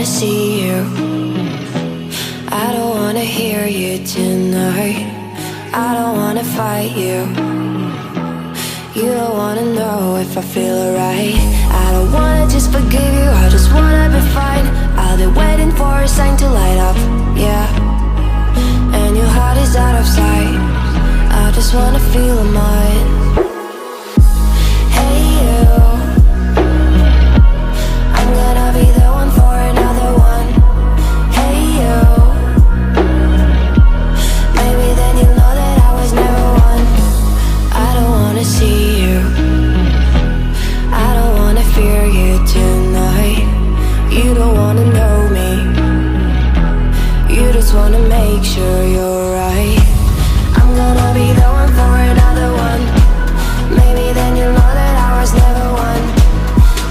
wanna see you. I don't wanna hear you tonight. I don't wanna fight you. You don't wanna know if I feel alright. I don't wanna just forgive you, I just wanna be fine. I'll be waiting for a sign to light up, yeah. And your heart is out of sight. I just wanna feel mine. Hey you, I'm gonna be the one for another one. Hey you, maybe then you'll know that I was never one. I don't wanna see you, I don't wanna fear you tonight. You don't wanna know me, you just wanna make sure you're right. I'm gonna be the one for another one. Maybe then you'll know that I was never one.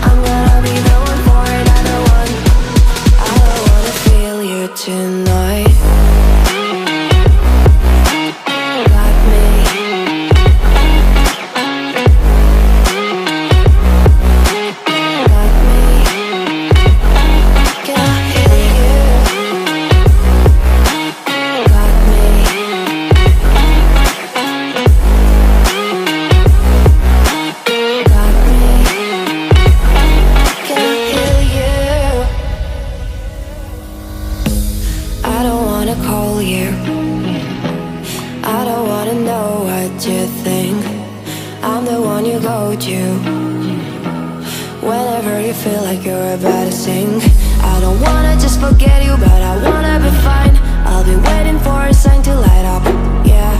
I'm gonna be the one for another one. I don't wanna feel you tonight. Got me. Got me. Can I hear you? Got me. Got me. Can I hear you? I don't wanna call you. I don't wanna know what you think. I'm the one you go to whenever you feel like you're about to sink. I don't wanna just forget you, but I wanna be fine. I'll be waiting for a sign to light up, yeah.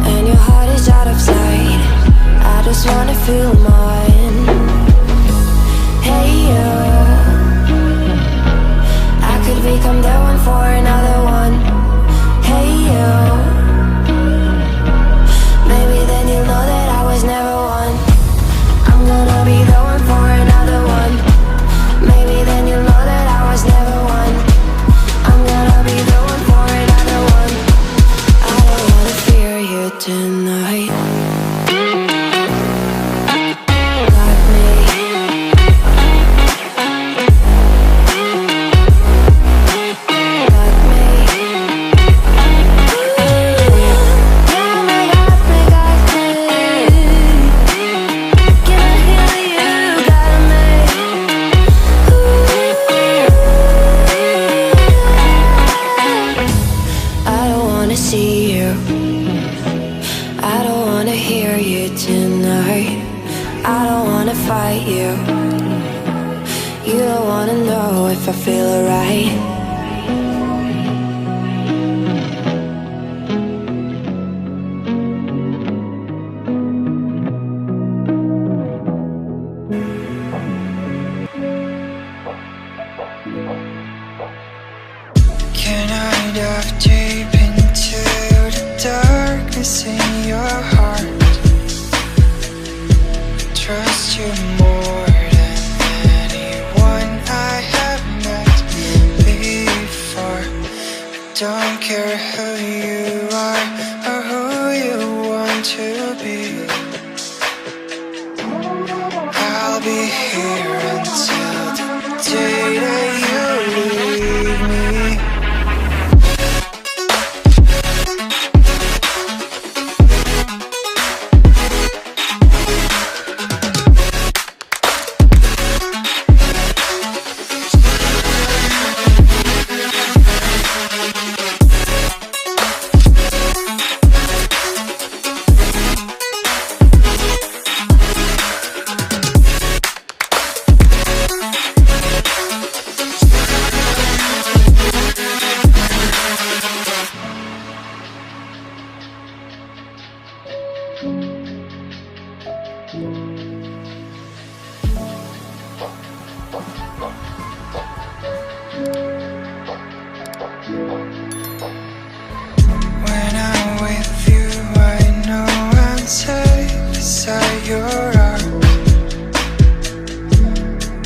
And your heart is out of sight. I just wanna feel mine. Hey you, I could become the one for another one. Hey you, maybe then you'll know that I was never one. I'm gonna be the one for another one. Maybe then you'll know that I was never one. I'm gonna be the one for another one. I don't wanna fear you tonight. Got me. Got me. Got me, got me, got me. Can I hear you? Got me. I don't wanna see you. I don't wanna hear you tonight. I don't wanna fight you. You don't wanna know if I feel alright. Can I dive deep into the darkness in your heart? Trust you more than anyone I have met before. I don't care who you are or who you want to be. I'll be here until the day that you leave me. When I'm with you, I know I'm safe beside your arms.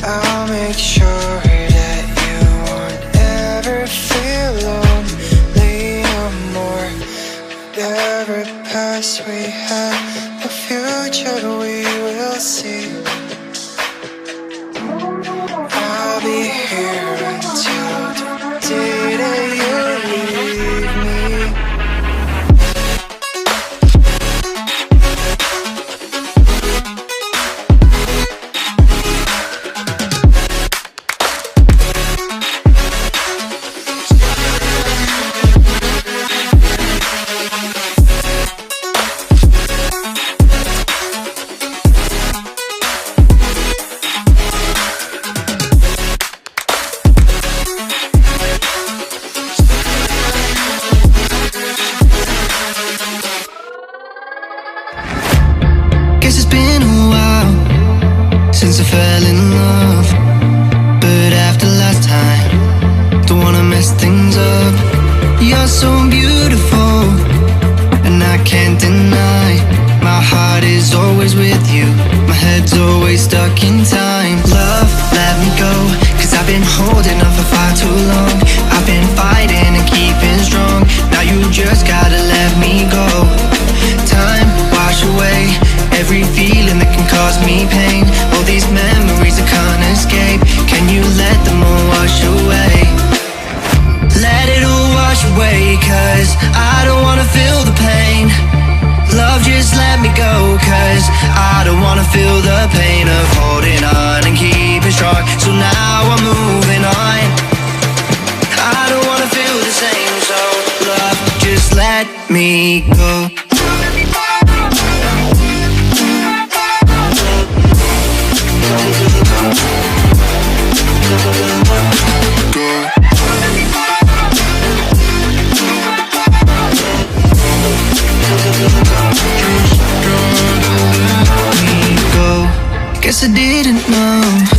I'll make sure that you won't ever feel lonely no more. Whatever past we had, the future we will see. I'll be here since I fell in love. But after last time, don't wanna mess things up. You're so beautiful, and I can't deny. My heart is always with you, my head's always stuck in time. Love, let me go, cause I've been holding on for far too long. I've been fighting and keeping strong, now you just gotta let me go. Time, wash away every feeling that can cause me pain. All these memories I can't escape, can you let them all wash away? Let it all wash away, cause I don't wanna feel the pain. Love, just let me go, cause I don't wanna feel the pain of holding on and keeping strong. So now I'm moving on, I don't wanna feel the same. So love, just let me go. Guess I didn't know